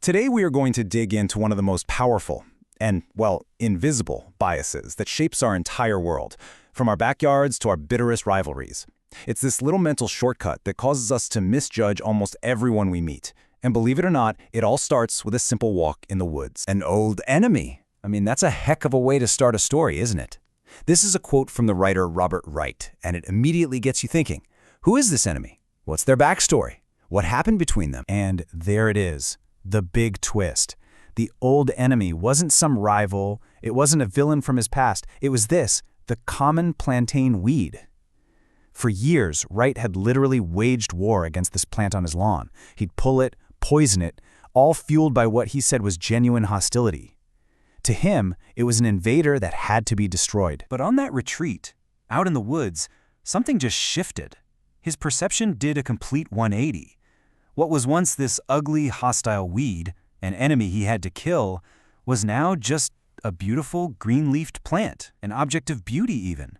Today we are going to dig into one of the most powerful and, well, invisible biases that shapes our entire world, from our backyards to our bitterest rivalries. It's this little mental shortcut that causes us to misjudge almost everyone we meet. And believe it or not, it all starts with a simple walk in the woods. An old enemy. I mean, that's a heck of a way to start a story, isn't it? This is a quote from the writer Robert Wright, and it immediately gets you thinking, who is this enemy? What's their backstory? What happened between them? And there it is, the big twist. The old enemy wasn't some rival, it wasn't a villain from his past, it was this, the common plantain weed. For years, Wright had literally waged war against this plant on his lawn. He'd pull it, poison it, all fueled by what he said was genuine hostility. To him, it was an invader that had to be destroyed. But on that retreat, out in the woods, something just shifted. His perception did a complete 180. What was once this ugly, hostile weed, an enemy he had to kill, was now just a beautiful, green-leafed plant, an object of beauty even.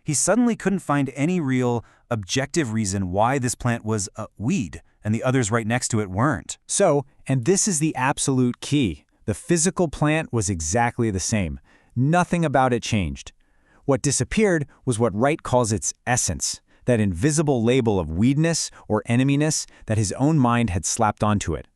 He suddenly couldn't find any real, objective reason why this plant was a weed and the others right next to it weren't. So, and this is the absolute key, the physical plant was exactly the same. Nothing about it changed. What disappeared was what Wright calls its essence, that invisible label of weedness or eneminess that his own mind had slapped onto it.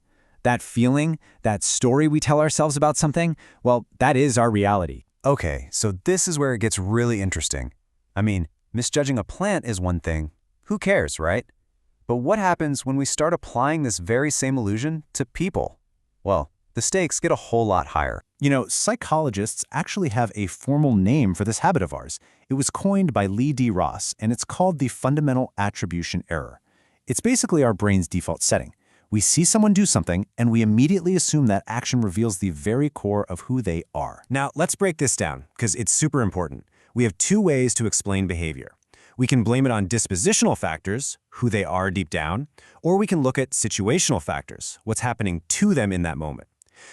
That feeling, that story we tell ourselves about something, well, that is our reality. Okay, so this is where it gets really interesting. I mean, misjudging a plant is one thing. Who cares, right? But what happens when we start applying this very same illusion to people? Well, the stakes get a whole lot higher. You know, psychologists actually have a formal name for this habit of ours. It was coined by Lee D. Ross, and it's called the fundamental attribution error. It's basically our brain's default setting. We see someone do something, and we immediately assume that action reveals the very core of who they are. Now, let's break this down, because it's super important. We have two ways to explain behavior. We can blame it on dispositional factors, who they are deep down, or we can look at situational factors, what's happening to them in that moment.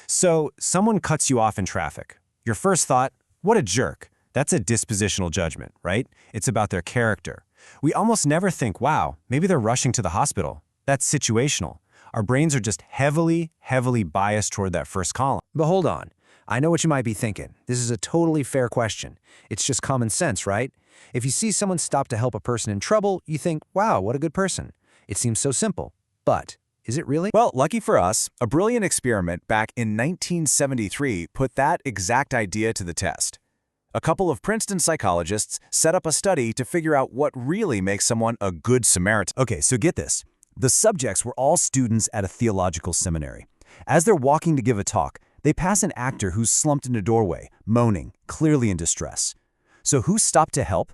So, someone cuts you off in traffic. Your first thought, what a jerk. That's a dispositional judgment, right? It's about their character. We almost never think, wow, maybe they're rushing to the hospital. That's situational. Our brains are just heavily biased toward that first column. But hold on. I know what you might be thinking. This is a totally fair question. It's just common sense, right? If you see someone stop to help a person in trouble, you think, wow, what a good person. It seems so simple. But is it really? Well, lucky for us, a brilliant experiment back in 1973 put that exact idea to the test. A couple of Princeton psychologists set up a study to figure out what really makes someone a good Samaritan. Okay, so get this. The subjects were all students at a theological seminary. As they're walking to give a talk, they pass an actor who's slumped in a doorway, moaning, clearly in distress. So who stopped to help?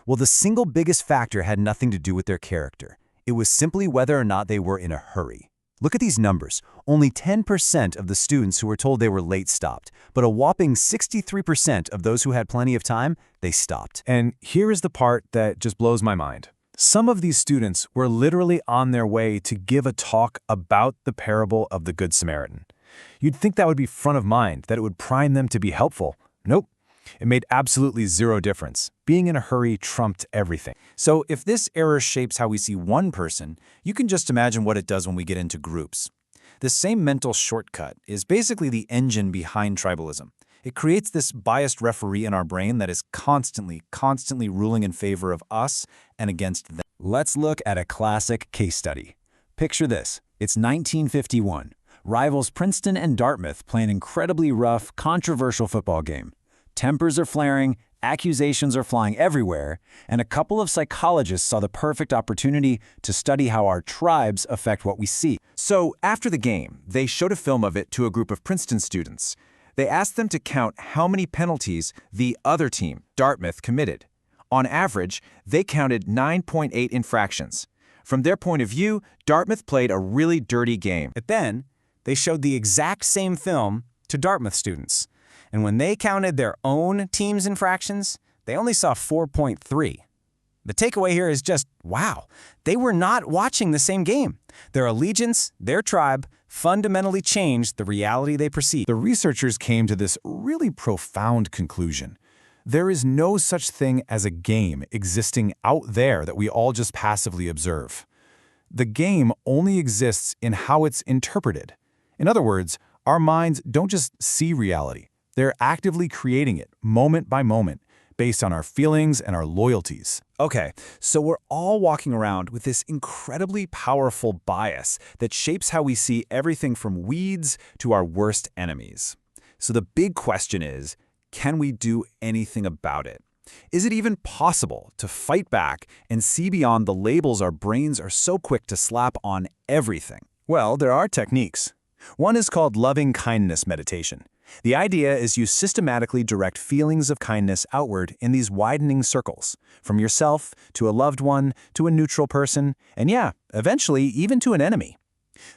Well, the single biggest factor had nothing to do with their character. It was simply whether or not they were in a hurry. Look at these numbers. Only 10% of the students who were told they were late stopped, but a whopping 63% of those who had plenty of time, they stopped. And here is the part that just blows my mind. Some of these students were literally on their way to give a talk about the parable of the Good Samaritan. You'd think that would be front of mind, that it would prime them to be helpful. Nope. It made absolutely zero difference. Being in a hurry trumped everything. So if this error shapes how we see one person, you can just imagine what it does when we get into groups. This same mental shortcut is basically the engine behind tribalism. It creates this biased referee in our brain that is constantly ruling in favor of us and against them. Let's look at a classic case study. Picture this. It's 1951. Rivals Princeton and Dartmouth play an incredibly rough, controversial football game. Tempers are flaring, accusations are flying everywhere, and a couple of psychologists saw the perfect opportunity to study how our tribes affect what we see. So, after the game, they showed a film of it to a group of Princeton students. They asked them to count how many penalties the other team, Dartmouth, committed. On average, they counted 9.8 infractions. From their point of view, Dartmouth played a really dirty game. But then, they showed the exact same film to Dartmouth students. And when they counted their own team's infractions, they only saw 4.3. The takeaway here is just, wow, they were not watching the same game. Their allegiance, their tribe, fundamentally changed the reality they perceived. The researchers came to this really profound conclusion. There is no such thing as a game existing out there that we all just passively observe. The game only exists in how it's interpreted. In other words, our minds don't just see reality. They're actively creating it, moment by moment, based on our feelings and our loyalties. Okay, so we're all walking around with this incredibly powerful bias that shapes how we see everything from weeds to our worst enemies. So the big question is, can we do anything about it? Is it even possible to fight back and see beyond the labels our brains are so quick to slap on everything? Well, there are techniques. One is called loving kindness meditation. The idea is you systematically direct feelings of kindness outward in these widening circles, from yourself to a loved one to a neutral person, and yeah, eventually even to an enemy.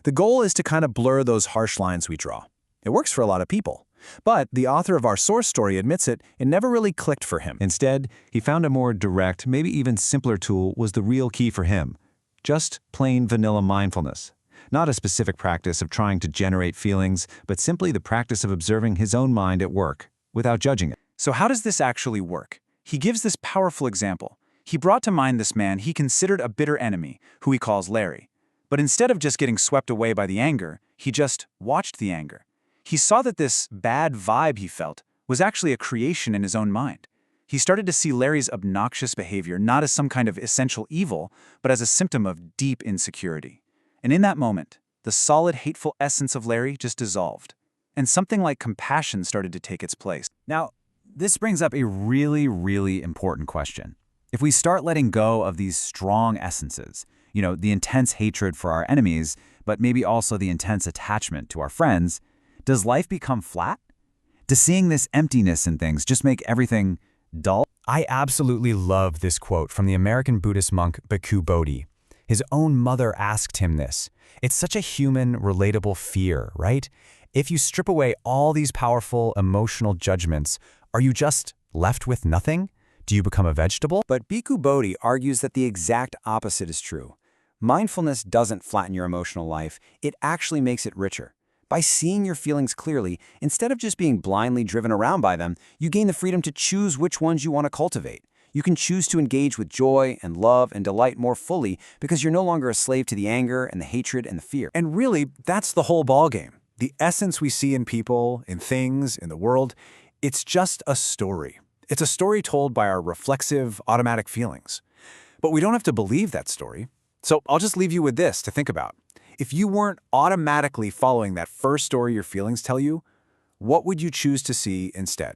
The goal is to kind of blur those harsh lines we draw. It works for a lot of people. But the author of our source story admits it never really clicked for him. Instead, he found a more direct, maybe even simpler tool was the real key for him. Just plain vanilla mindfulness. Not a specific practice of trying to generate feelings, but simply the practice of observing his own mind at work, without judging it. So how does this actually work? He gives this powerful example. He brought to mind this man he considered a bitter enemy, who he calls Larry. But instead of just getting swept away by the anger, he just watched the anger. He saw that this bad vibe he felt was actually a creation in his own mind. He started to see Larry's obnoxious behavior not as some kind of essential evil, but as a symptom of deep insecurity. And in that moment, the solid, hateful essence of Larry just dissolved, and something like compassion started to take its place. Now, this brings up a really important question. If we start letting go of these strong essences, the intense hatred for our enemies, but maybe also the intense attachment to our friends, does life become flat? Does seeing this emptiness in things just make everything dull? I absolutely love this quote from the American Buddhist monk Bhikkhu Bodhi. His own mother asked him this. It's such a human, relatable fear, right? If you strip away all these powerful emotional judgments, are you just left with nothing? Do you become a vegetable? But Bhikkhu Bodhi argues that the exact opposite is true. Mindfulness doesn't flatten your emotional life, it actually makes it richer. By seeing your feelings clearly, instead of just being blindly driven around by them, you gain the freedom to choose which ones you want to cultivate. You can choose to engage with joy and love and delight more fully because you're no longer a slave to the anger and the hatred and the fear. And really, that's the whole ballgame. The essence we see in people, in things, in the world, it's just a story. It's a story told by our reflexive, automatic feelings. But we don't have to believe that story. So I'll just leave you with this to think about. If you weren't automatically following that first story your feelings tell you, what would you choose to see instead?